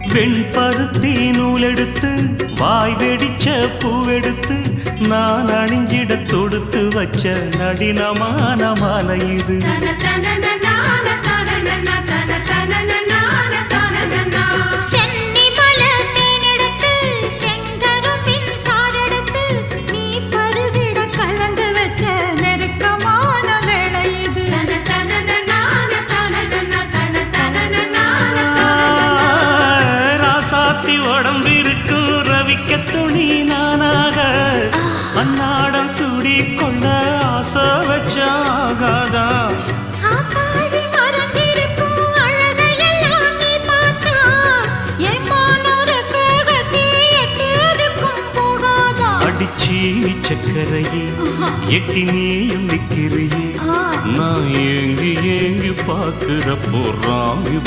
வெண்பருத்தி நூலெடுத்து வாய் வெடிச்ச பூவெடுத்து நான் அணிஞ்சிட தொடுத்து வச்ச நடினமான மாலை இது. உடம்பிருக்கும் ரவிக்க துணி நானாக அன்னாடம் சூடி கொள்ள ஆசை வச்சாகாதா. அடிச்சி சக்கரையே எட்டி நீயும் நிக்கிறியே நான் ஏங்கி ஏங்கி பார்க்கிறப்போ ராமி